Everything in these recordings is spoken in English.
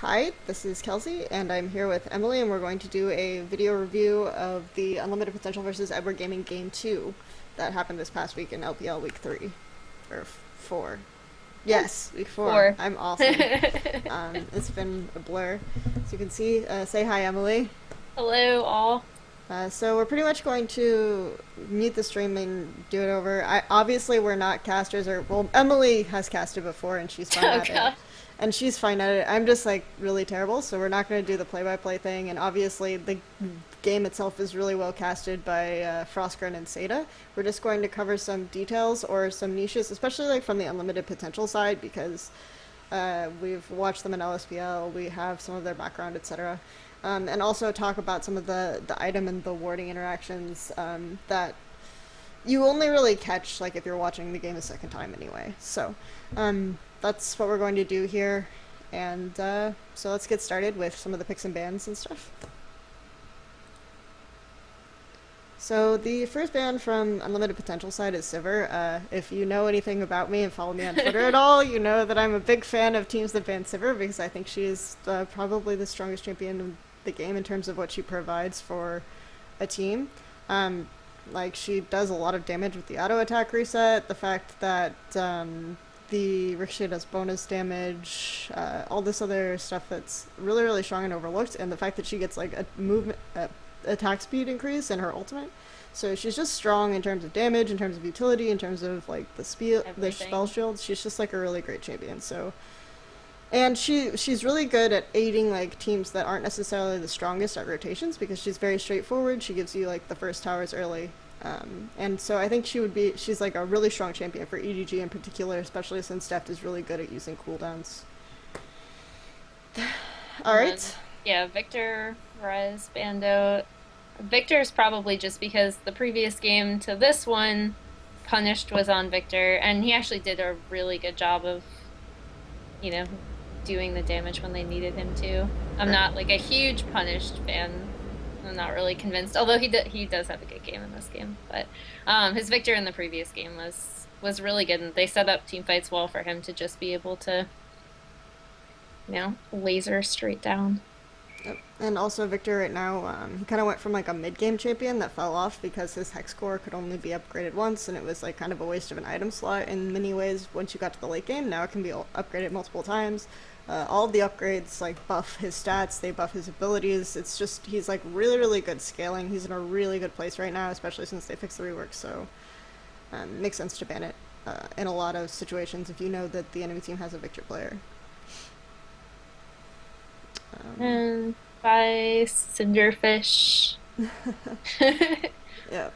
Hi, this is Kelsey, and I'm here with Emily, and we're going to do a video review of the Unlimited Potential versus Edward Gaming Game 2 that happened this past week in LPL Week 3. Or 4. Yes, Week 4. Four. I'm awesome. It's been a blur. As you can see, say hi, Emily. Hello, all. So we're pretty much going to mute the stream and do it over. Obviously we're not casters, or well, Emily has casted before and she's fine Oh at it. god. And she's fine at it. I'm just like really terrible, so we're not going to do the play-by-play thing. And obviously the game itself is really well casted by Frostgren and Seda. We're just going to cover some details or some niches, especially like from the unlimited potential side, because we've watched them in LSPL. We have some of their background, etc. And also talk about some of the item and the warding interactions that you only really catch like if you're watching the game a second time anyway. So that's what we're going to do here. And so let's get started with some of the picks and bans and stuff. So the first ban from Unlimited Potential side is Sivir. If you know anything about me and follow me on Twitter at all, you know that I'm a big fan of teams that ban Sivir because I think she is probably the strongest champion in the game in terms of what she provides for a team. Like she does a lot of damage with the auto attack reset, the fact that the Ricochet does bonus damage, all this other stuff that's really, really strong and overlooked, and the fact that she gets like a movement, attack speed increase in her ultimate. So she's just strong in terms of damage, in terms of utility, in terms of like the spell Everything. shields. She's just like a really great champion. So, and she's really good at aiding like teams that aren't necessarily the strongest at rotations because she's very straightforward. She gives you like the first towers early. And so I think she's like a really strong champion for EDG in particular, especially since Deft is really good at using cooldowns. All And then, right. yeah, Victor, Rez, Bando. Victor is probably just because the previous game to this one, Punished was on Victor, and he actually did a really good job of, you know, doing the damage when they needed him to. I'm Right. not like a huge Punished fan. I'm not really convinced, although he does have a good game in this game. But his Victor in the previous game was really good, and they set up team fights well for him to just be able to, laser straight down. Yep. And also Victor right now, he kind of went from like a mid-game champion that fell off because his hex core could only be upgraded once, and it was like kind of a waste of an item slot in many ways once you got to the late game. Now it can be upgraded multiple times. All of the upgrades like buff his stats, they buff his abilities. It's just he's like really, really good scaling. He's in a really good place right now, especially since they fixed the rework. So it makes sense to ban it in a lot of situations if you know that the enemy team has a Victor player. Um, And by Cinderfish. Yeah.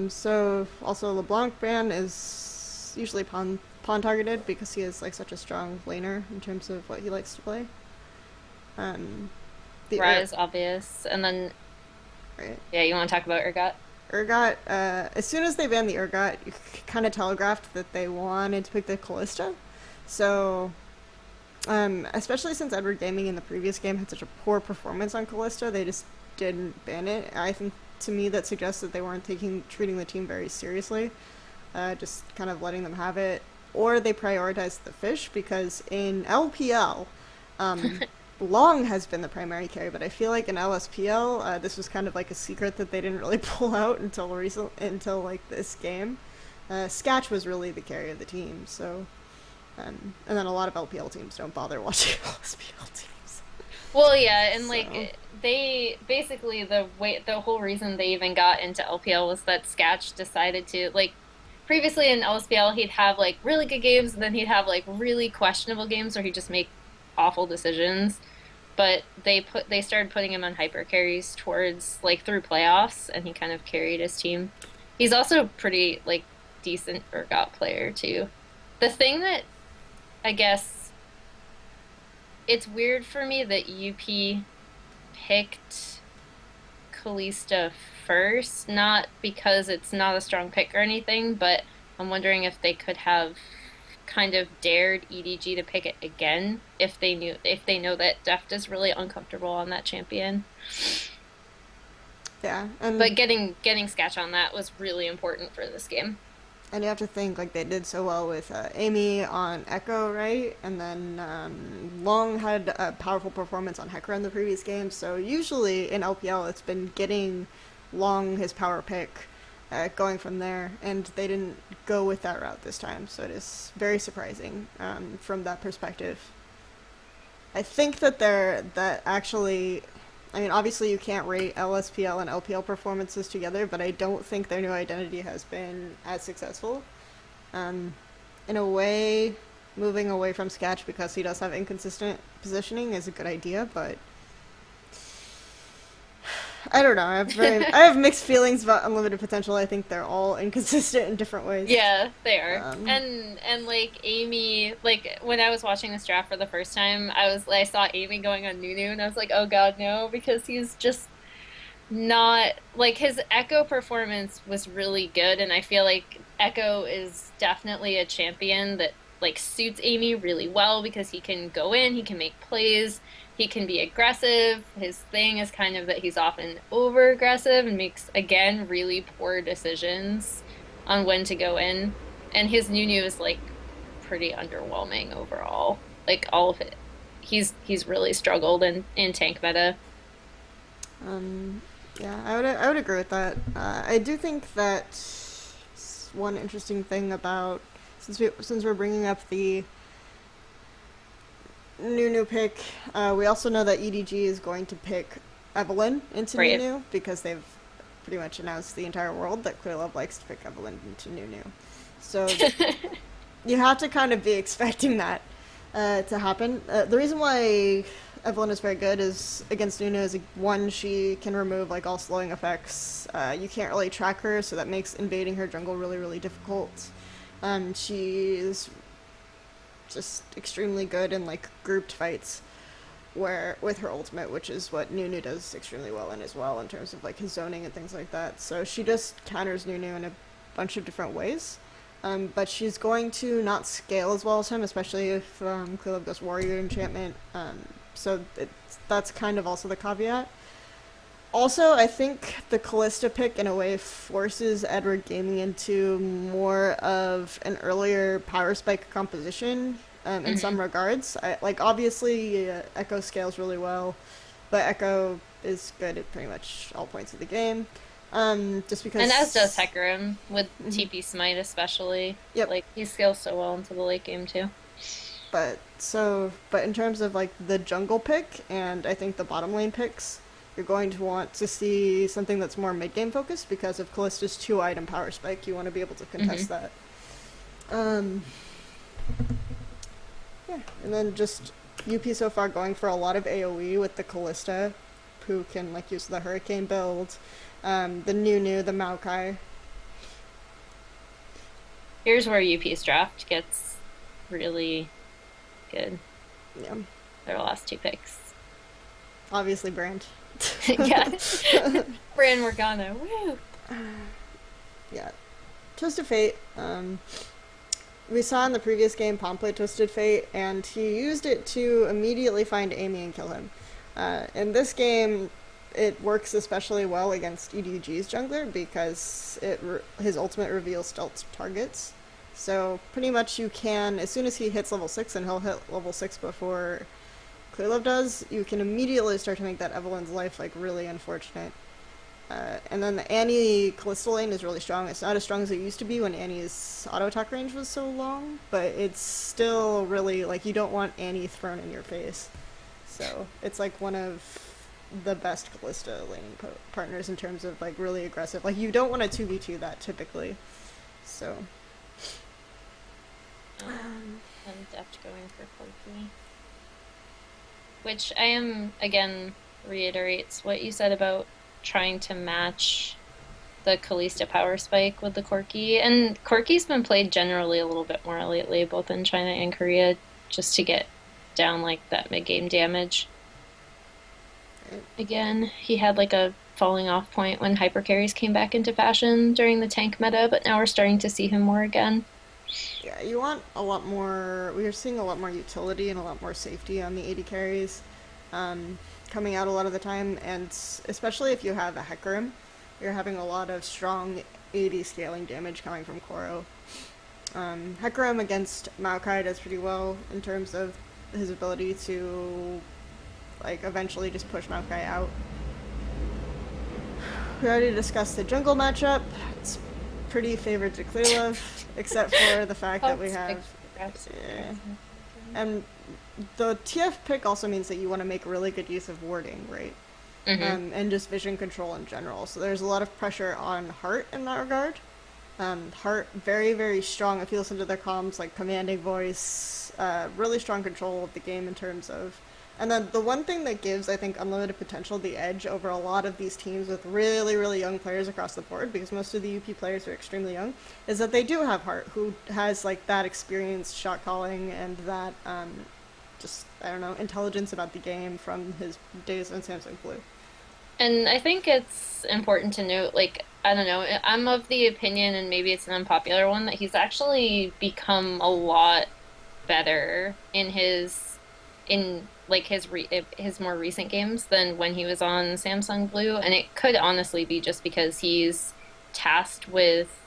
So also LeBlanc ban is usually pawn targeted because he is like such a strong laner in terms of what he likes to play. Um, the Rise, obvious. And then, right. yeah, you want to talk about Urgot? Urgot. As soon as they banned the Urgot, you kind of telegraphed that they wanted to pick the Callista. So, especially since Edward Gaming in the previous game had such a poor performance on Callista, they just didn't ban it. I think to me that suggests that they weren't treating the team very seriously, just kind of letting them have it, or they prioritized the fish because in LPL, um, Long has been the primary carry, but I feel like in LSPL, this was kind of like a secret that they didn't really pull out until like this game. Sketch was really the carry of the team, so and then a lot of LPL teams don't bother watching LSPL teams. Well, yeah, and So like they basically the whole reason they even got into LPL was that Sketch decided to like previously in LSPL he'd have like really good games and then he'd have like really questionable games where he'd just make awful decisions. But they started putting him on hyper carries towards like through playoffs and he kind of carried his team. He's also a pretty like decent Urgot player too. The thing that I guess it's weird for me that UP picked Kalista first, not because it's not a strong pick or anything, but I'm wondering if they could have kind of dared EDG to pick it again if they know that Deft is really uncomfortable on that champion. yeah, and But getting Sketch on that was really important for this game. And you have to think like they did so well with Amy on Echo, right? And then Long had a powerful performance on Hecker in the previous game. So usually in LPL, it's been getting Long his power pick, going from there, and they didn't go with that route this time. So it is very surprising from that perspective. I think that that actually, I mean, obviously you can't rate LSPL and LPL performances together, but I don't think their new identity has been as successful. Um, in a way, moving away from Sketch because he does have inconsistent positioning is a good idea, but I don't know. I have mixed feelings about Unlimited Potential. I think they're all inconsistent in different ways. Yeah, they are. Um, And like Amy, like when I was watching this draft for the first time, I saw Amy going on Nunu and I was like, "Oh God, no," because he's just not like his Echo performance was really good and I feel like Echo is definitely a champion that like suits Amy really well because he can go in, he can make plays, he can be aggressive. His thing is kind of that he's often over aggressive and makes again really poor decisions on when to go in. And his Nunu is like pretty underwhelming overall. Like all of it. He's really struggled in tank meta. um, yeah, I would agree with that. I do think that one interesting thing about since we're bringing up the Nunu pick, we also know that EDG is going to pick Evelyn into Right. Nunu because they've pretty much announced the entire world that Clear Love likes to pick Evelyn into Nunu. So you have to kind of be expecting that to happen. The reason why Evelyn is very good is against Nunu is one, she can remove like all slowing effects. You can't really track her, so that makes invading her jungle really really difficult. She's just extremely good in like grouped fights where with her ultimate, which is what Nunu does extremely well in as well in terms of like his zoning and things like that. So she just counters Nunu in a bunch of different ways. But she's going to not scale as well as him, especially if Clear goes Warrior Enchantment. So that's kind of also the caveat. Also, I think the Callista pick in a way forces Edward Gaming into more of an earlier power spike composition in some hmm regards. Like obviously, Echo scales really well, but Echo is good at pretty much all points of the game. Just And as does because. Hecarim with Mhm. TP Smite especially. Yep. Like he scales so well into the late game too. But in terms of like the jungle pick and I think the bottom lane picks, you're going to want to see something that's more mid game focused because of Callista's 2 item power spike. You want to be able to contest hmm that. Um, yeah, and then just UP so far going for a lot of AoE with the Callista, who can like use the Hurricane build, the Nunu, the Maokai. Here's where UP's draft gets really good. Yeah, Their last two picks. obviously Brand. Yeah. Bran Morgana. Woo! Yeah, Twisted Fate. We saw in the previous game Palm played Twisted Fate, and he used it to immediately find Amy and kill him. In this game, it works especially well against EDG's jungler because his ultimate reveals stealth targets. So pretty much you can, as soon as he hits level 6, and he'll hit level 6 before Clearlove does, you can immediately start to make that Evelyn's life like really unfortunate. And then the Annie Callisto lane is really strong. It's not as strong as it used to be when Annie's auto attack range was so long, but it's still really like you don't want Annie thrown in your face. So it's like one of the best Callisto laning partners in terms of like really aggressive. Like you don't want to 2v2 that typically. So I'm deft going for Corky. Which I am, again, reiterates what you said about trying to match the Kalista power spike with the Corki. And Corki's been played generally a little bit more lately, both in China and Korea, just to get down like that mid game damage. Again, he had like a falling off point when hyper carries came back into fashion during the tank meta, but now we're starting to see him more again. yeah, you want a lot more. We are seeing a lot more utility and a lot more safety on the 80 carries coming out a lot of the time, and especially if you have a Hecarim, you're having a lot of strong 80 scaling damage coming from Koro. Hecarim against Maokai does pretty well in terms of his ability to like eventually just push Maokai out. We already discussed the jungle matchup. It's pretty favored to Clearlove, except for the fact that we have. Yeah. And the TF pick also means that you want to make really good use of warding, right? And just vision control in general. So there's a lot of pressure on Heart in that regard. Heart, very, very strong. If you listen to their comms, like commanding voice, really strong control of the game in terms of. And then the one thing that gives, I think, Unlimited Potential the edge over a lot of these teams with really, really young players across the board, because most of the UP players are extremely young, is that they do have Heart, who has like that experienced shot calling and that just, I don't know, intelligence about the game from his days on Samsung Blue. And I think it's important to note, like, I don't know, I'm of the opinion, and maybe it's an unpopular one, that he's actually become a lot better in his more recent games than when he was on Samsung Blue, and it could honestly be just because he's tasked with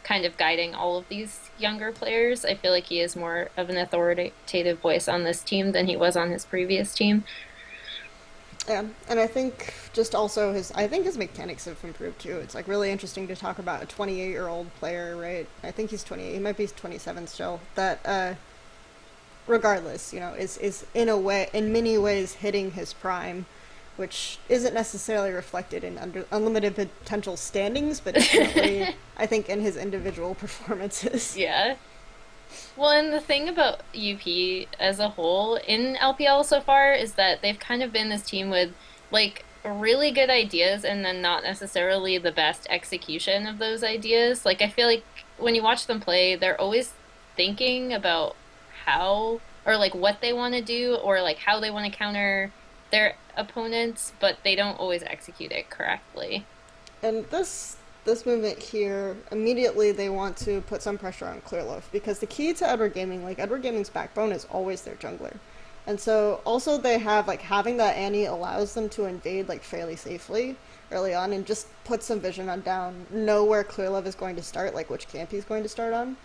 kind of guiding all of these younger players. I feel like he is more of an authoritative voice on this team than he was on his previous team. Yeah, and I think just also I think his mechanics have improved too. It's like really interesting to talk about a 28-year-old player, right? I think he's 28. He might be 27 still. That regardless, is in a way, in many ways, hitting his prime, which isn't necessarily reflected in unlimited potential standings, but definitely, I think, in his individual performances. Yeah. Well, and the thing about UP as a whole in LPL so far is that they've kind of been this team with like really good ideas and then not necessarily the best execution of those ideas. Like, I feel like when you watch them play, they're always thinking about how or like what they want to do or like how they want to counter their opponents, but they don't always execute it correctly. And this movement here, immediately they want to put some pressure on Clearlove because the key to Edward Gaming, like Edward Gaming's backbone is always their jungler. And so also they have like having that Annie allows them to invade like fairly safely early on and just put some vision on down, know where Clearlove is going to start, like which camp he's going to start on.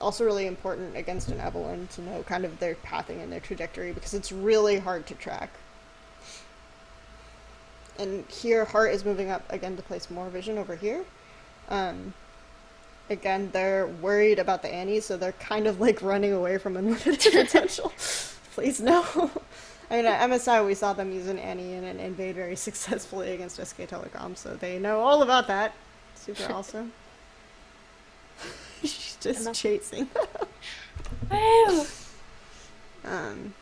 Also really important against an Evelyn to know kind of their pathing and their trajectory because it's really hard to track. And here Heart is moving up again to place more vision over here. Um, Again, they're worried about the Annie, so they're kind of like running away from unlimited potential. Please no. I mean, at MSI we saw them use an Annie and an invade very successfully against SK Telecom, so they know all about that. Super awesome. She's just chasing. Woo! um,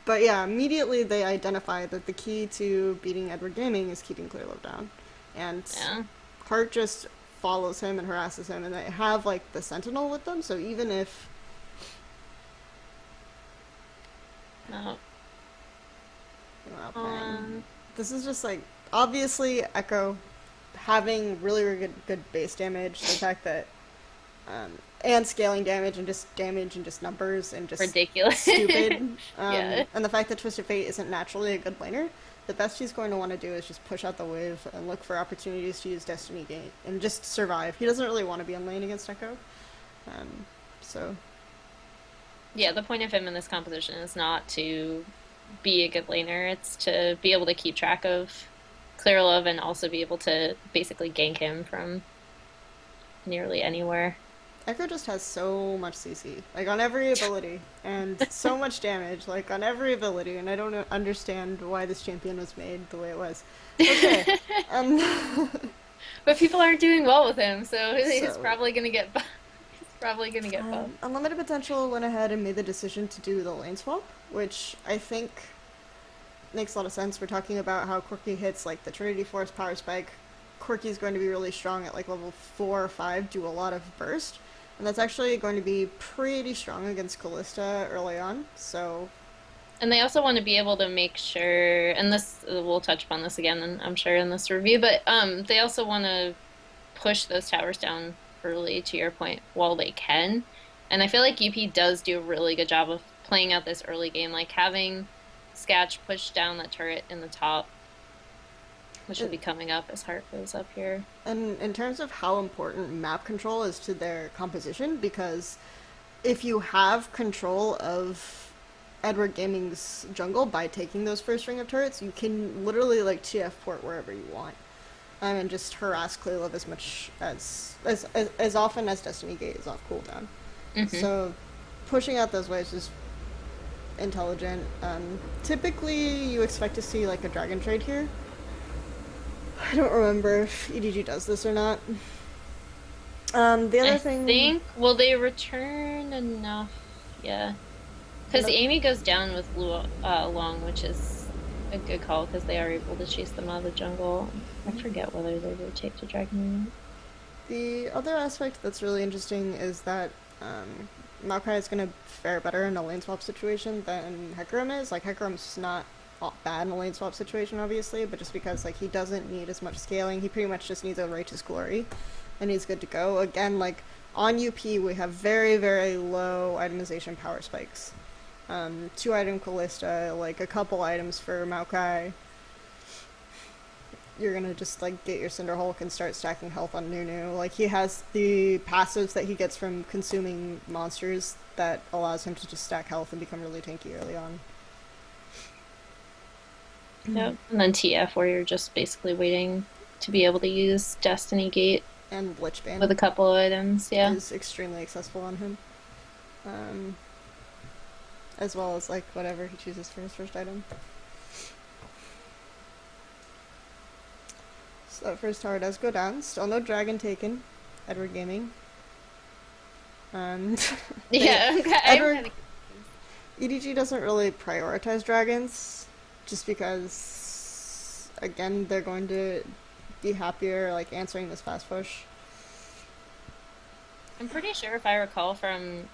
But yeah, immediately they identify that the key to beating Edward Gaming is keeping Clearlove down. And Yeah. Hart just follows him and harasses him, and they have like the Sentinel with them, so even if No. this is just like obviously Echo having really, really good base damage, the fact that and scaling damage and just numbers and just Ridiculous. stupid. Yeah. And the fact that Twisted Fate isn't naturally a good laner, the best he's going to want to do is just push out the wave and look for opportunities to use Destiny Gate and just survive. He doesn't really want to be on lane against Echo. So Yeah, the point of him in this composition is not to be a good laner, it's to be able to keep track of Clear Love and also be able to basically gank him from nearly anywhere. Echo just has so much CC, like on every ability, and so much damage, like on every ability, and I don't understand why this champion was made the way it was. Okay, But people aren't doing well with him, so he's so probably gonna get he's probably gonna get buffed. Unlimited Potential went ahead and made the decision to do the lane swap, which I think makes a lot of sense. We're talking about how Quirky hits like the Trinity Force Power Spike. Quirky's going to be really strong at like level 4 or 5, do a lot of burst. And that's actually going to be pretty strong against Callista early on, so... And they also want to be able to make sure, and this, we'll touch upon this again, I'm sure, in this review, but they also want to push those towers down early, to your point, while they can. And I feel like UP does do a really good job of playing out this early game, like having Sketch push down that turret in the top. which will be coming up as Heart goes up here. And in terms of how important map control is to their composition, because if you have control of Edward Gaming's jungle by taking those first ring of turrets, you can literally like TF port wherever you want. And just harass Clearlove as much as often as Destiny Gate is off cooldown. Hmm. So pushing out those waves is intelligent. Typically, you expect to see like a dragon trade here. I don't remember if EDG does this or not. The I other thing, think, will they return enough? Yeah. Because ano- Amy goes down with Long, which is a good call because they are able to chase them out of the jungle. I forget whether they rotate to Dragon. the other aspect that's really interesting is that Maokai is going to fare better in a lane swap situation than Hecarim is. Like Hecarim's not bad in a lane swap situation, obviously, but just because like he doesn't need as much scaling, he pretty much just needs a righteous glory, and he's good to go. Again, like on UP, we have very very low itemization power spikes. 2 item Callista, like a couple items for Maokai. You're gonna just like get your Cinder Hulk and start stacking health on Nunu. Like he has the passives that he gets from consuming monsters that allows him to just stack health and become really tanky early on. Yep. And then TF, where you're just basically waiting to be able to use Destiny Gate And with Lichbane a couple of items. Yeah. is extremely accessible on him. Um, as well as like whatever he chooses for his first item. So that first tower does go down. Still no dragon taken. Edward Gaming. Um, they, Yeah. I'm Edward kind of confused. EDG doesn't really prioritize dragons, just because again they're going to be happier like answering this fast push. I'm pretty sure if I recall from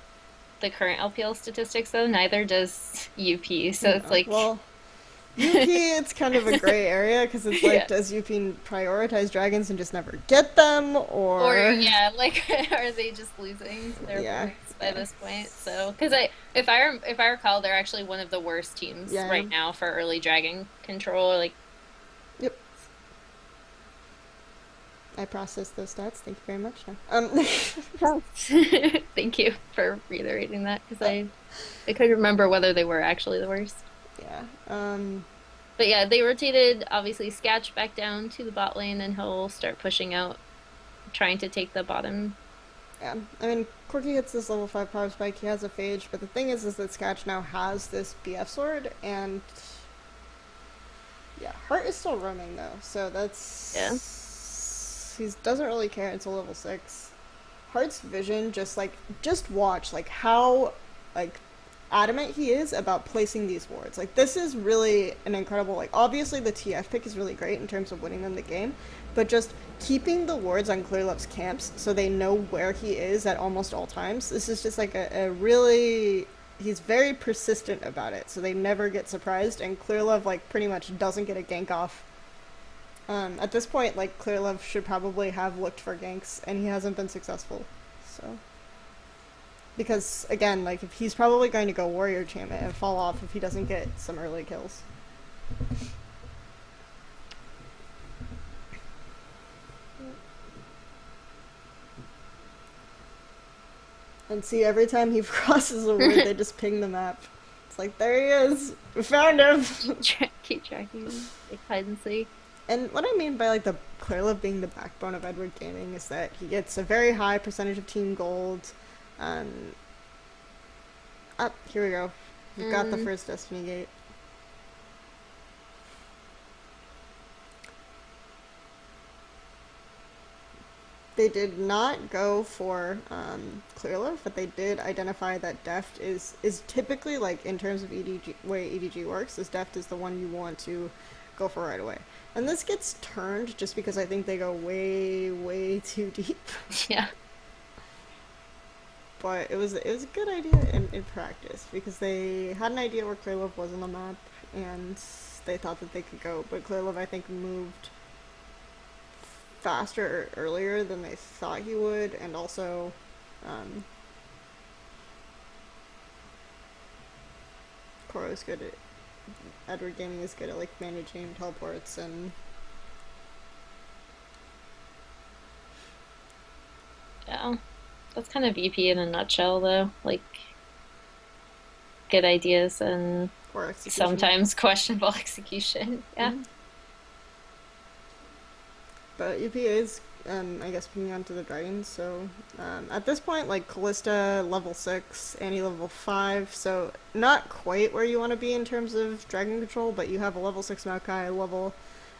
the current LPL statistics, though, neither does UP. So it's Yeah. like, Well, UP, it's kind of a gray area because it's like, yeah. does UP prioritize dragons and just never get them, Or or yeah, like are they just losing to their yeah, opponents by yeah, this point? So, because if I recall, they're actually one of the worst teams yeah, right now for early dragon control. Like, yep. I processed those stats. Thank you very much. Now, thank you for reiterating that because I couldn't remember whether they were actually the worst. yeah, But yeah, they rotated obviously Sketch back down to the bot lane, and he'll start pushing out, trying to take the bottom. yeah. I mean, Corky hits this level 5 power spike. He has a phage, but the thing is that Sketch now has this BF sword, and yeah, Heart is still roaming though, so Yeah. that's he doesn't really care until level 6. Heart's vision, just watch like how like adamant he is about placing these wards. Like this is really an incredible, like obviously the TF pick is really great in terms of winning them the game, but just keeping the wards on Clearlove's camps so they know where he is at almost all times. This is just like a really he's very persistent about it, so they never get surprised, and Clearlove like pretty much doesn't get a gank off. At this point, like Clearlove should probably have looked for ganks, and he hasn't been successful. So because again, like if he's probably going to go warrior enchantment and fall off if he doesn't get some early kills. And see, every time he crosses a word, they just ping the map. It's like, there he is, we found him. Keep tracking, like hide and seek. And what I mean by like the Clearlove being the backbone of Edward Gaming is that he gets a very high percentage of team gold. Um, here we go. We've got the first Destiny Gate. They did not go for Clearlove, but they did identify that Deft is typically like in terms of EDG way EDG works, is Deft is the one you want to go for right away. And this gets turned just because I think they go way way too deep. Yeah. But it was a good idea in practice because they had an idea where Clearlove was on the map and they thought that they could go, but Clearlove I think moved faster earlier than they thought he would, and also um, Koro is good at Edward Gaming is good at like managing teleports and Yeah, that's kind of EP in a nutshell, though. Like, good ideas and Poor execution. sometimes questionable execution. Yeah. Hmm. But UPA is, I guess, pinging onto the dragons. So at this point, like Callista level 6, Annie level 5. So not quite where you want to be in terms of dragon control, but you have a level 6 Maokai, level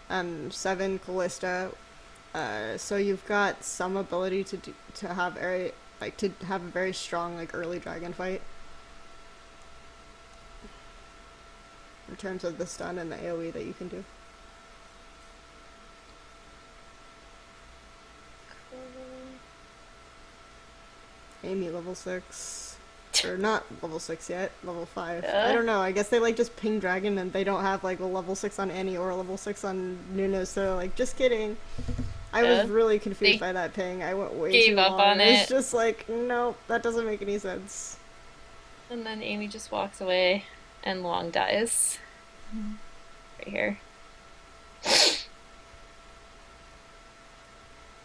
7 Callista. So you've got some ability to have a very strong like early dragon fight in terms of the stun and the AoE that you can do. Amy level 6. Or not level 6 yet, level 5. I Yeah. don't know, I guess they like just ping dragon and they don't have like a level 6 on Annie or a level 6 on Nuno, so like, just kidding. I was Yeah. really confused They by that ping. I went way gave too up long on and I was it, just like, nope, that doesn't make any sense. and then Amy just walks away, and Long dies right here.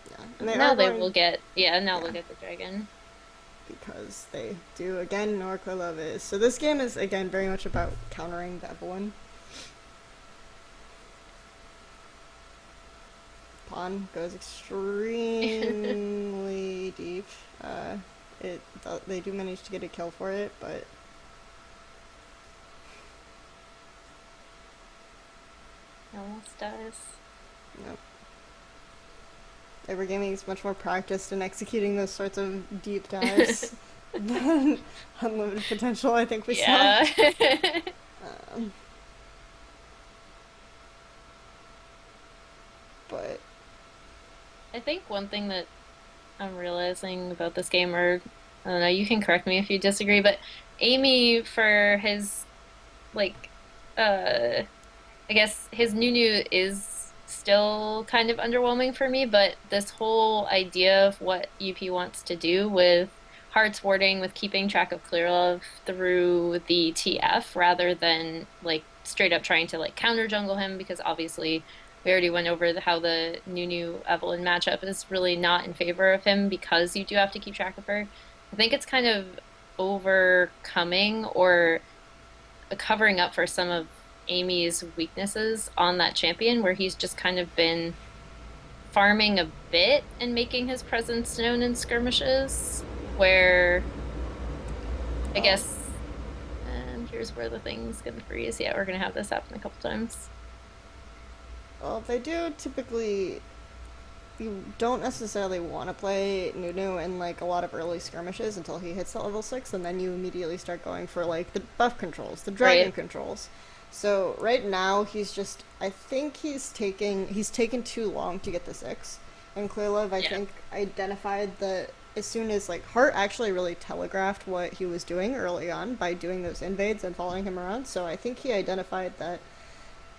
Yeah, and they are Now they going, will get, yeah, now they'll yeah, get the dragon. because they do again know where love is. So this game is again very much about countering the Evelyn. Pawn goes extremely deep. It they do manage to get a kill for it, but Almost dies. no. Evergaming is much more practiced in executing those sorts of deep dives than unlimited potential. I think we saw. Yeah. Um, but I think one thing that I'm realizing about this game, or I don't know, you can correct me if you disagree, but Amy for his like I guess his Nunu is still kind of underwhelming for me, but this whole idea of what UP wants to do with Hearts warding, with keeping track of clear love through the TF rather than like straight up trying to like counter jungle him, because obviously we already went over how the Nunu Evelyn matchup is really not in favor of him because you do have to keep track of her. I think it's kind of overcoming or covering up for some of Amy's weaknesses on that champion, where he's just kind of been farming a bit and making his presence known in skirmishes. Where I oh, guess, and here's where the thing's gonna freeze. Yeah, we're gonna have this happen a couple times. well, they do typically. You don't necessarily want to play Nunu in like a lot of early skirmishes until he hits that level 6, and then you immediately start going for like the buff controls, the dragon Right. controls. So right now I think he's taken too long to get the 6. And Clearlove I Yeah. think identified that as soon as like Hart actually really telegraphed what he was doing early on by doing those invades and following him around. So I think he identified that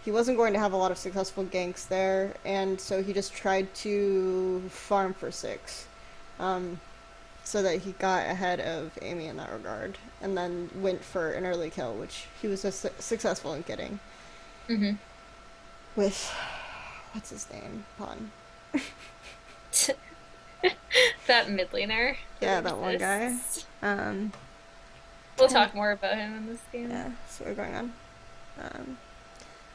he wasn't going to have a lot of successful ganks there, and so he just tried to farm for 6, um, so that he got ahead of Amy in that regard, and then went for an early kill, which he was successful in getting Mm-hmm. with what's his name? Pun. That mid laner Yeah, that that one guy. exists. Um, We'll and talk more about him in this game. yeah, so we're going on. Um,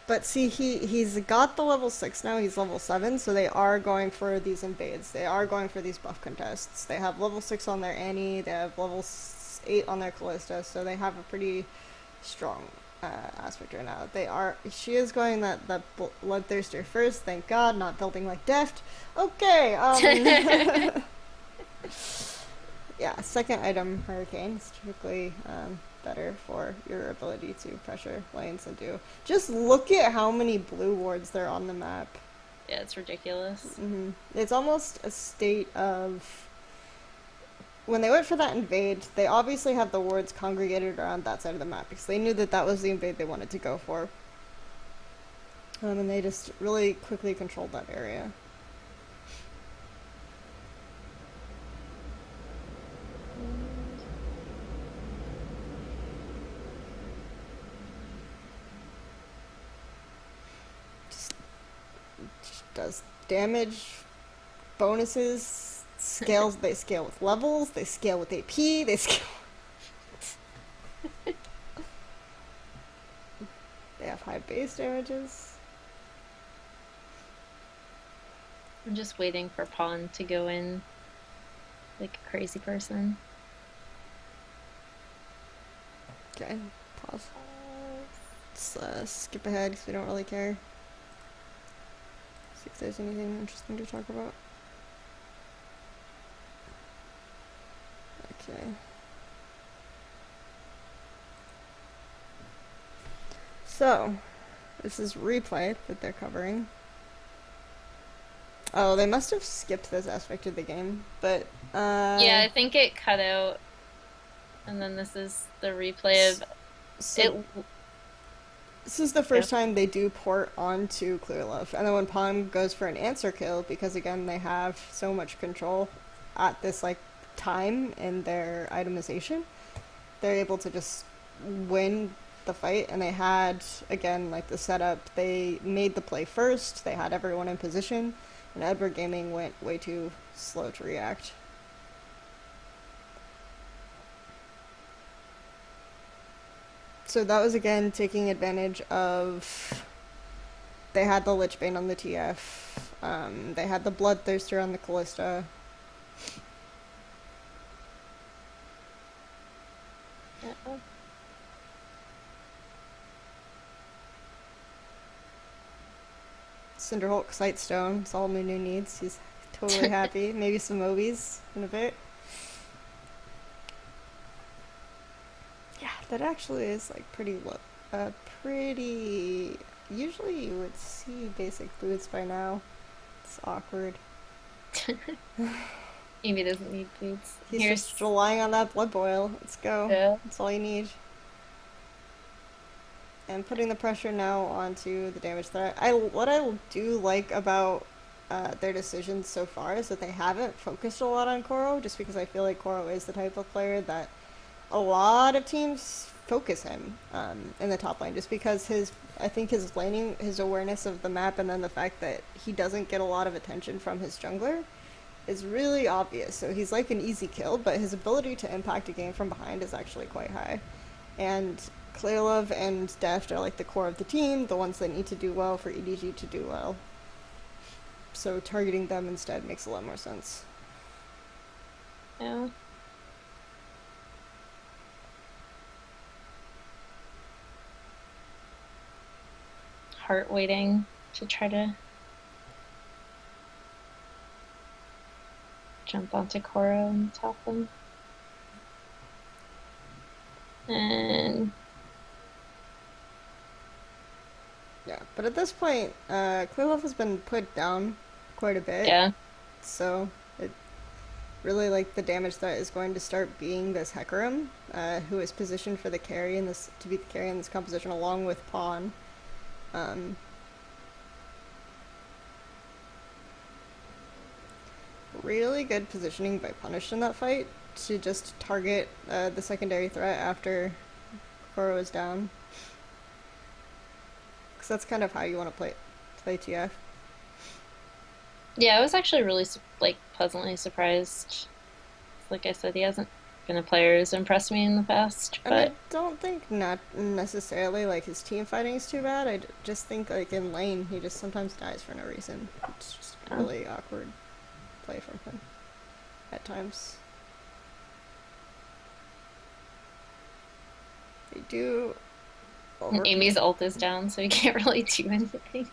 But see, he's got the level 6 now. He's level 7, so they are going for these invades. They are going for these buff contests. They have level 6 on their Annie. They have level 8 on their Callista. So they have a pretty strong aspect right now. They are. She is going that bloodthirster first. Thank God, not building like Deft. Okay. Yeah. Second item, Hurricane, is typically better for your ability to pressure lanes and do. Just look at how many blue wards there are on the map. Yeah, it's ridiculous. It's almost a state of. When they went for that invade, they obviously have the wards congregated around that side of the map because they knew that that was the invade they wanted to go for. And they just really quickly controlled that area. Just does damage bonuses Scales, they scale with levels, they scale with AP, they scale. They have high base damages. I'm just waiting for Pawn to go in like a crazy person. Okay, pause. Let's skip ahead because we don't really care. See if there's anything interesting to talk about. Okay. So, this is replay that they're covering. Oh, they must have skipped this aspect of the game, but Yeah, I think it cut out, and then this is the replay of so it. this is the Yeah. first time they do port onto Clear Love, and then when Pawn goes for an answer kill, because again they have so much control at this like time in their itemization, they're able to just win the fight. And they had again like the setup. They made the play first. They had everyone in position, and Edward Gaming went way too slow to react. So that was again taking advantage of. They had the Lich Bane on the TF. They had the Bloodthirster on the Callista. Uh-oh. Cinderhulk Sightstone. It's all Nunu needs. He's totally happy. Maybe some movies in a bit. Yeah, that actually is like pretty low. Pretty. Usually you would see basic boots by now. It's awkward. Amy doesn't need boots. He's Here's just relying on that blood boil. Let's go. the That's all you need. And putting the pressure now onto the damage threat. What I do like about their decisions so far is that they haven't focused a lot on Koro, just because I feel like Koro is the type of player that a lot of teams focus him in the top lane, just because I think his laning, his awareness of the map, and then the fact that he doesn't get a lot of attention from his jungler is really obvious. So he's like an easy kill, but his ability to impact a game from behind is actually quite high. And Clearlove and Deft are like the core of the team, the ones that need to do well for EDG to do well. So targeting them instead makes a lot more sense. yeah. Heart waiting to try to jump onto Koro and top him. And Yeah, but at this point, Clearlove has been put down quite a bit. yeah. So it really like the damage that is going to start being this Hecarim, who is positioned for the carry in this to be the carry in this composition along with Pawn. Really good positioning by Punish in that fight to just target the secondary threat after Koro is down. Because that's kind of how you want to play TF. Yeah, I was actually really like pleasantly surprised. Like I said, he hasn't been a player who's impressed me in the past, And I but don't think not necessarily like his team fighting is too bad. Just think like in lane he just sometimes dies for no reason. It's just really awkward play from him at times. They do Amy's ult is down, so he can't really do anything.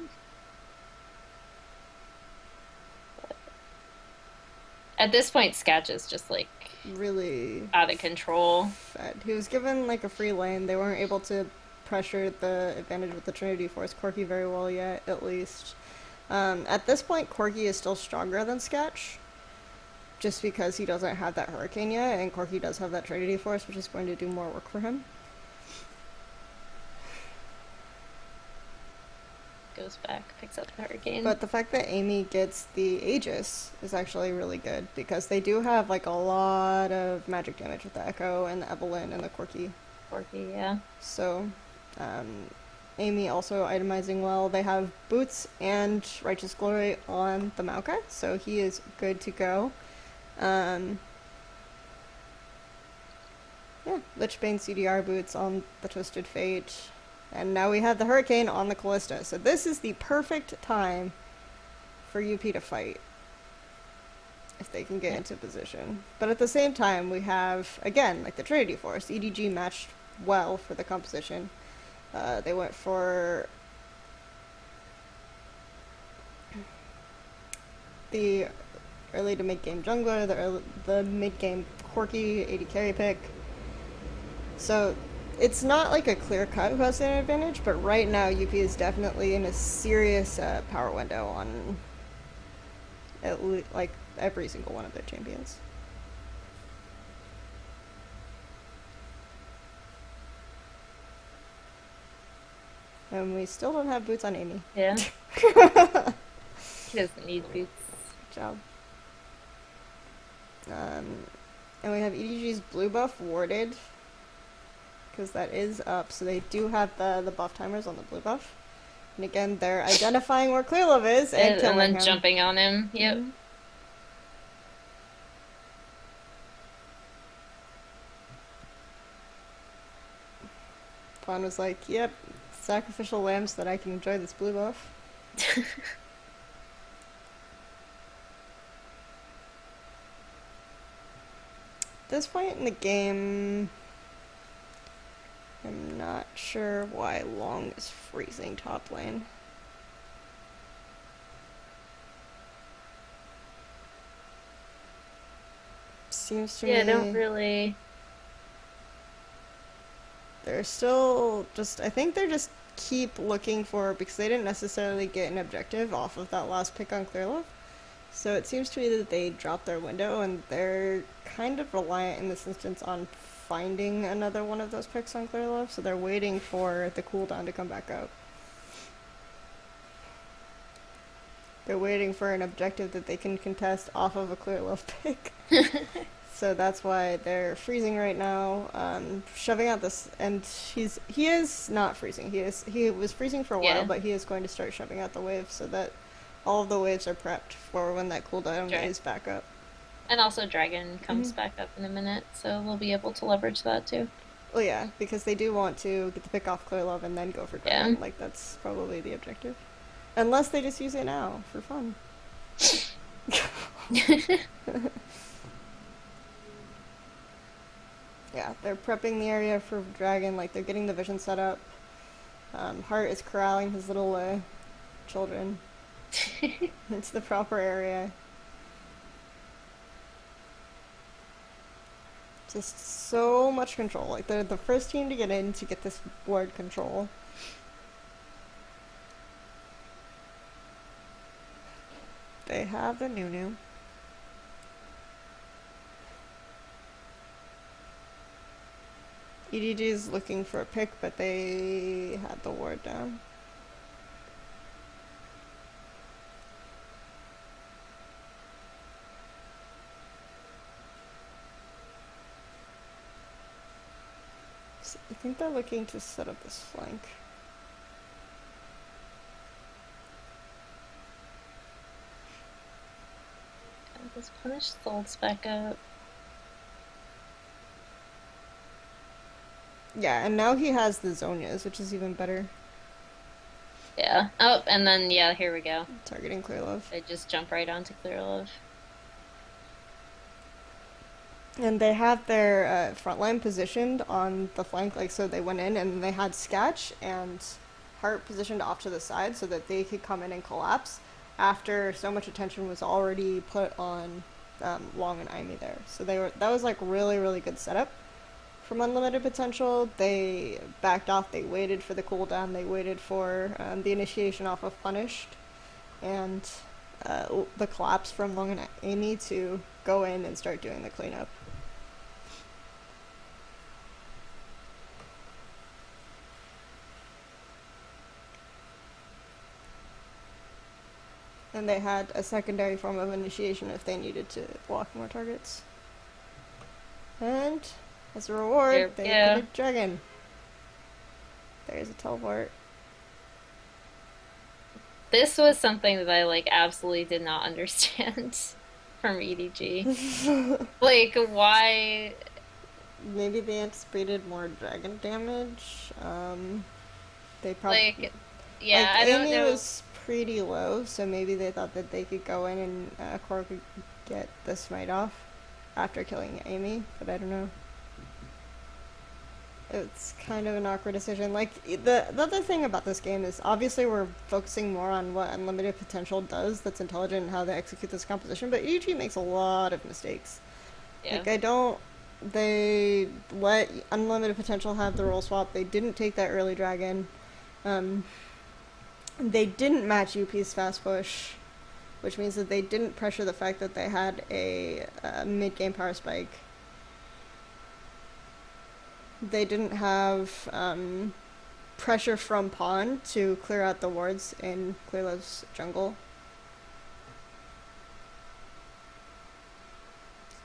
At this point, Sketch is just like really out of control. fed. He was given like a free lane. They weren't able to pressure the advantage with the Trinity Force Corki very well yet, at least. At this point, Corki is still stronger than Sketch, just because he doesn't have that Hurricane yet, and Corki does have that Trinity Force, which is going to do more work for him. Goes back, picks up the Hurricane. But the fact that Amy gets the Aegis is actually really good, because they do have like a lot of magic damage with the Echo and the Evelyn and the Corki. Corki, yeah. So, Amy also itemizing well. They have Boots and Righteous Glory on the Maokai, so he is good to go. Um, yeah, Lichbane CDR boots on the Twisted Fate. And now we have the Hurricane on the Callista. So this is the perfect time for UP to fight if they can get Yeah. into position. But at the same time, we have, again, like the Trinity Force. EDG matched well for the composition. They went for the early to mid game jungler, the mid game quirky AD carry pick. So it's not like a clear cut who has an advantage, but right now UP is definitely in a serious power window on like every single one of their champions. And we still don't have boots on Amy. Yeah. He doesn't need boots. Good job. Um, and we have EDG's blue buff warded because that is up, so they do have the buff timers on the blue buff. And again, they're identifying where Clearlove is and killing then him. jumping on him. Yep. Mhm. Fawn was like, yep, sacrificial lamb so that I can enjoy this blue buff. At this point in the game, I'm not sure why Long is freezing top lane. Seems to Yeah, I me don't really. they're still just, I think they're just keep looking for, because they didn't necessarily get an objective off of that last pick on Clearlove. So it seems to me that they dropped their window and they're kind of reliant in this instance on finding another one of those picks on Clearlove. So they're waiting for the cooldown to come back up. They're waiting for an objective that they can contest off of a Clearlove pick. So that's why they're freezing right now, shoving out this, and he is not freezing. He was freezing for a while, Yeah. but he is going to start shoving out the waves so that all of the waves are prepped for when that cooldown Sure. is back up. And also Dragon comes back up in a minute, so we'll be able to leverage that too. Well, yeah, because they do want to get the pick off Clearlove and then go for Yeah. Dragon. Like that's probably the objective, unless they just use it now for fun. Yeah, they're prepping the area for Dragon, like they're getting the vision set up. Hart is corralling his little children into the proper area. Just so much control. Like they're the first team to get in to get this ward control. They have the Nunu. EDG is looking for a pick, but they had the ward down. So I think they're looking to set up this flank. Let's punish Solds back up. Yeah, and now he has the Zonias, which is even better. Yeah. Oh, and then yeah, here we go. Targeting Clearlove. They just jump right onto Clearlove. And they have their front line positioned on the flank, like so they went in and they had Sketch and Hart positioned off to the side so that they could come in and collapse after so much attention was already put on Long and Amy there. So that was like really good setup from Unlimited Potential. They backed off, they waited for the cooldown, they waited for the initiation off of Punished and the collapse from Long and Amy to go in and start doing the cleanup. And they had a secondary form of initiation if they needed to block more targets. And as a reward, they put a dragon. There's a teleport. This was something that I like absolutely did not understand from EDG. Like, why? Maybe they anticipated more dragon damage. They probably Like, yeah, like I don't Amy know. was pretty low, so maybe they thought that they could go in and Cora could get the smite off after killing Amy, but I don't know. It's kind of an awkward decision. Like the other thing about this game is obviously we're focusing more on what unlimited potential does. That's intelligent in how they execute this composition, but EG makes a lot of mistakes. Yeah. Like I don't. They let unlimited potential have the role swap. They didn't take that early dragon. Um, they didn't match UP's fast push, which means that they didn't pressure the fact that they had a mid game power spike. They didn't have pressure from Pawn to clear out the wards in Clearlove's jungle.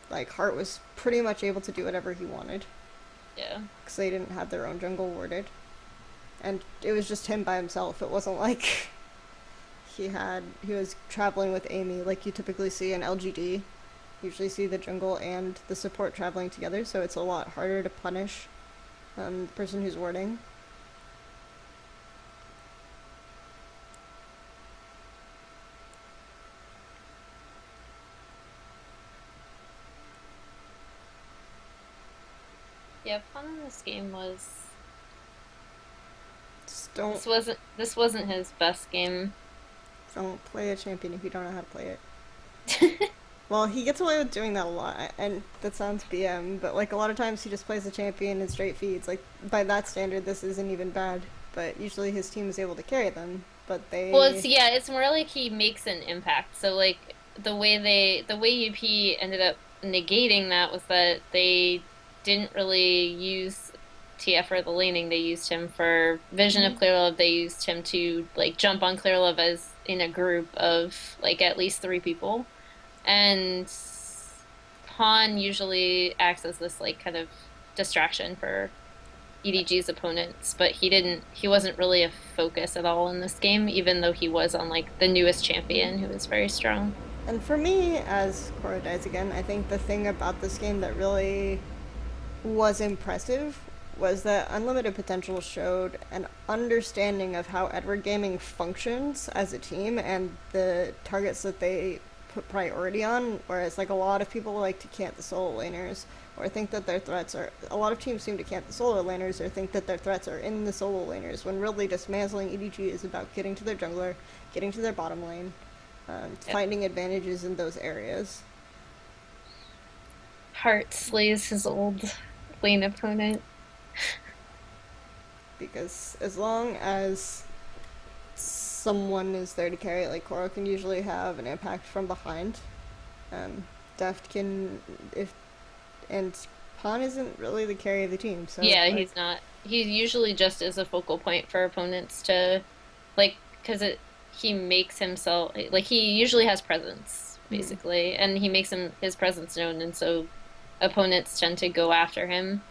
Like, Hart was pretty much able to do whatever he wanted Yeah. because they didn't have their own jungle warded. And it was just him by himself. It wasn't like he was traveling with Amy like you typically see in LGD. You usually see the jungle and the support traveling together, so it's a lot harder to punish the person who's warding. Yeah, fun in this game was Just this wasn't his best game. don't play a champion if you don't know how to play it. Well, he gets away with doing that a lot, and that sounds BM, but like a lot of times he just plays the champion and straight feeds. Like by that standard, this isn't even bad. But usually his team is able to carry them. But Well, they, it's more like he makes an impact. So like the way UP ended up negating that was that they didn't really use TF for the laning. They used him for Vision of Mhm. Clearlove. They used him to like jump on Clearlove as in a group of like at least three people. And Pawn usually acts as this like kind of distraction for EDG's opponents, but he wasn't really a focus at all in this game, even though he was on like the newest champion who was very strong. and for me, as Cora dies again, I think the thing about this game that really was impressive was that Unlimited Potential showed an understanding of how Edward Gaming functions as a team and the targets that they put priority on, whereas like a lot of people like to camp the solo laners or think that their threats are a lot of teams seem to camp the solo laners or think that their threats are in the solo laners when really dismantling EDG is about getting to their jungler, getting to their bottom lane, Yep. finding advantages in those areas. Hart slays his old lane opponent. Because as long as someone is there to carry it, like Cora can usually have an impact from behind. Deft can if and Pawn isn't really the carry of the team, so Yeah, like he's not. He usually just is a focal point for opponents to like because it he makes himself like he usually has presence mhm. basically, and he makes his presence known, and so opponents tend to go after him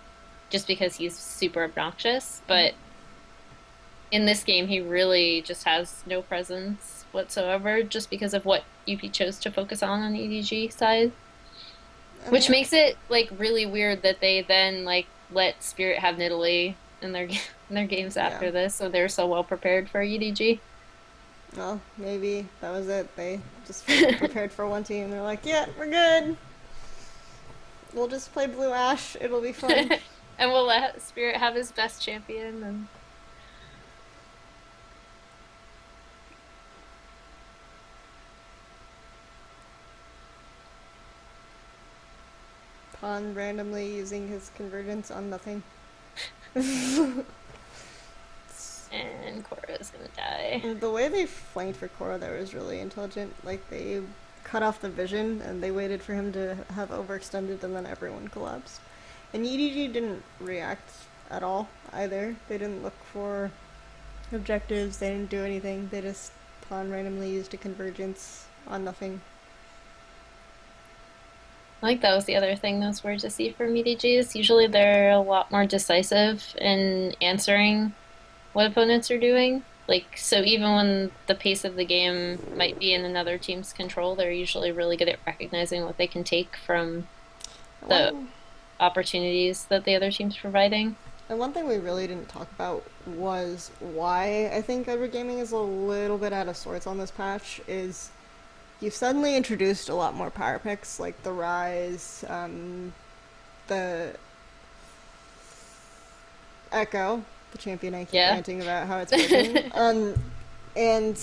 just because he's super obnoxious. But in this game, he really just has no presence whatsoever, just because of what UP chose to focus on the EDG side, And which the makes it like really weird that they then like let Spirit have Nidalee in their in their games yeah, after this, so they're so well prepared for EDG. well maybe that was it. They just prepared for one team. They're like, yeah, we're good. We'll just play Blue Ash. It'll be fun. And we'll let Spirit have his best champion and Pawn randomly using his convergence on nothing. and Cora's gonna die. The way they flanked for Cora there was really intelligent. Like they cut off the vision and they waited for him to have overextended and then everyone collapsed. And EDG didn't react at all either. They didn't look for objectives, they didn't do anything. They just Pawn randomly used a convergence on nothing. I think that was the other thing that was weird to see from EDGs. Usually they're a lot more decisive in answering what opponents are doing. Like, so even when the pace of the game might be in another team's control, they're usually really good at recognizing what they can take from the One opportunities that the other team's providing. and one thing we really didn't talk about was why I think Edward Gaming is a little bit out of sorts on this patch is you've suddenly introduced a lot more power picks like the Rise, the Echo, the champion I keep Yeah. ranting about how it's broken. And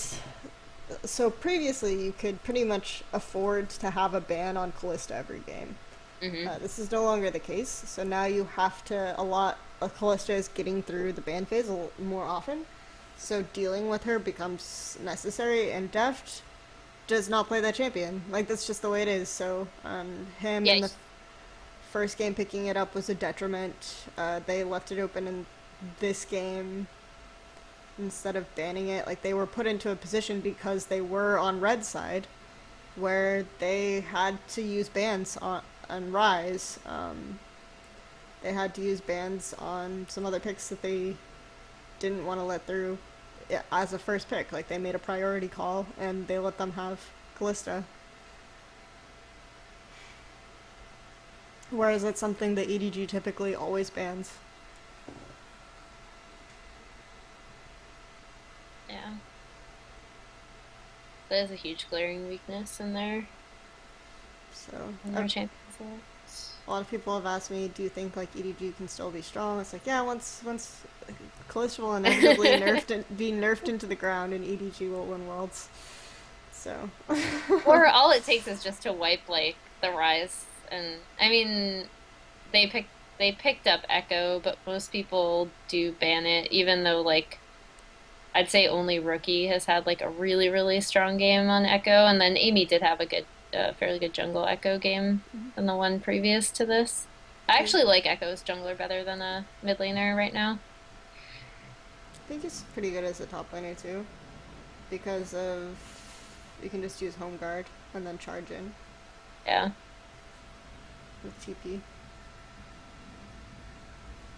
so previously you could pretty much afford to have a ban on Callista every game. hmm This is no longer the case, so now you have to a lot. Callista is getting through the ban phase more often, so dealing with her becomes necessary. And Deft does not play that champion. Like that's just the way it is. So him Yeah. in the first game picking it up was a detriment. They left it open in this game instead of banning it. Like they were put into a position because they were on red side where they had to use bans on Rise. They had to use bans on some other picks that they didn't want to let through as a first pick. Like they made a priority call and they let them have Callista. Whereas it's something that EDG typically always bans. Yeah. That is a huge glaring weakness So in their champions list. a lot of people have asked me, do you think like EDG can still be strong? It's like, yeah, once Calista will inevitably be nerfed into the ground, and EDG will win worlds. So Or all it takes is just to wipe like the Rise, and I mean they picked up Echo, but most people do ban it, even though like I'd say only Rookie has had like a really strong game on Echo, and then Amy did have a fairly good jungle Echo game than the one previous to this. I I actually like Echo's jungler better than a mid laner right now. think he's pretty good as a top laner too, because of you can just use home guard and then charge in Yeah. with TP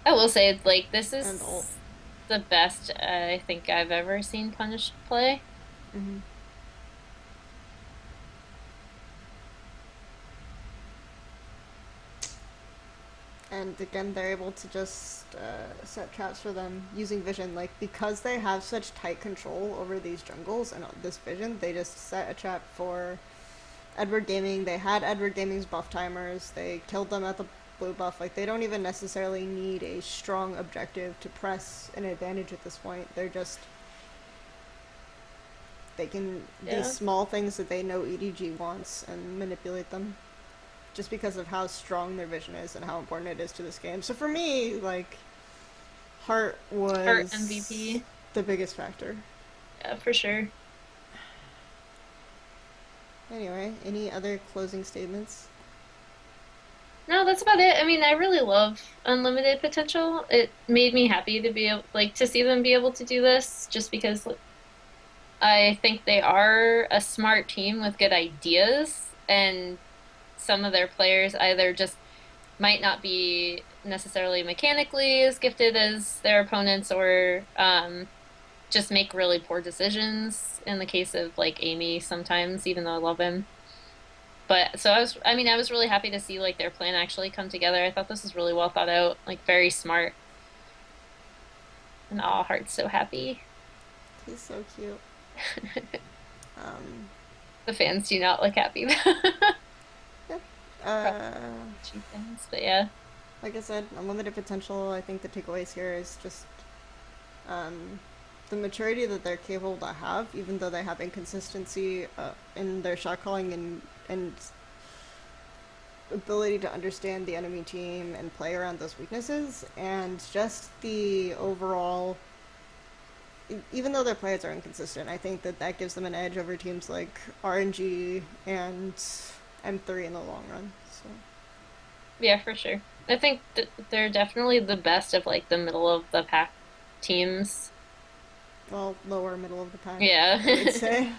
I will say like this and ult. is the best I think I've ever seen Punished play. Mm-hmm. And again, they're able to just set traps for them using vision. Like because they have such tight control over these jungles and this vision, they just set a trap for Edward Gaming. They had Edward Gaming's buff timers. They killed them at the blue buff. Like they don't even necessarily need a strong objective to press an advantage at this point. They're just they can these Yeah. small things that they know EDG wants and manipulate them just because of how strong their vision is and how important it is to this game. So for me, like Heart Art was MVP. the biggest factor. Yeah, for sure. Anyway, any other closing statements? No, that's about it. I mean, I really love Unlimited Potential. It made me happy to be able, like, to see them be able to do this, just because like, I think they are a smart team with good ideas, and some of their players either just might not be necessarily mechanically as gifted as their opponents, or just make really poor decisions. In the case of like Amy, sometimes, even though I love him. But so I mean, I was really happy to see like their plan actually come together. I thought this was really well thought out, like very smart, and all hearts so happy. He's so cute. Um, The fans do not look happy yeah. about Uh, cheap things, but yeah, like I said, unlimited potential. I think the takeaways here is just um, the maturity that they're capable to have, even though they have inconsistency in their shot calling and ability to understand the enemy team and play around those weaknesses, and just the overall. Even though their players are inconsistent, I think that that gives them an edge over teams like RNG and M3 in the long run. So, yeah, for sure. I think they're definitely the best of like the middle of the pack teams. well, lower middle of the pack, Yeah. I would say.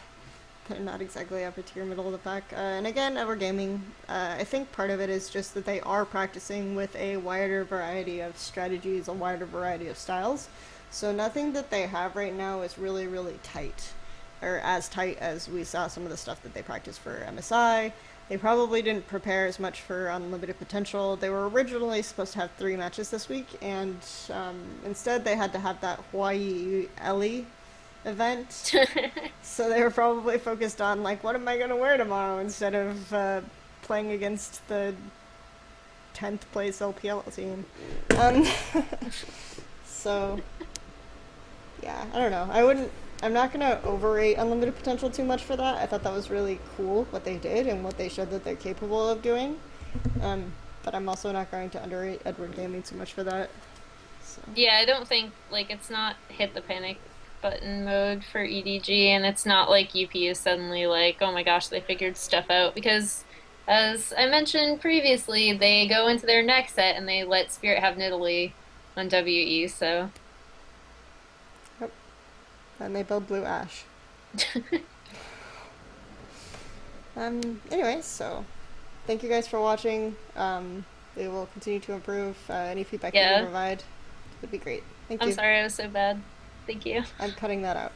They're not exactly upper tier middle of the pack. And again, Evergaming, I think part of it is just that they are practicing with a wider variety of strategies, a wider variety of styles. So nothing that they have right now is really, really tight, or as tight as we saw some of the stuff that they practiced for MSI. They probably didn't prepare as much for Unlimited Potential. They were originally supposed to have 3 matches this week, and instead they had to have that Hawaii Ellie event. So they were probably focused on, like, what am I going to wear tomorrow instead of playing against the 10th place LPL team. Um, so yeah, I don't know. I'm not gonna overrate Unlimited Potential too much for that. I thought that was really cool what they did and what they showed that they're capable of doing. But I'm also not going to underrate Edward Gaming too much for that. So Yeah, I don't think like it's not hit the panic button mode for EDG, and it's not like UP is suddenly like, oh my gosh, they figured stuff out because as I mentioned previously, they go into their next set and they let Spirit have Nidalee on WE, so yep. And they build Blue Ash. Anyways, so thank you guys for watching. We will continue to improve. Any feedback you can yeah. provide would be great. Thank I'm you. sorry I was so bad. Thank you. I'm cutting that out.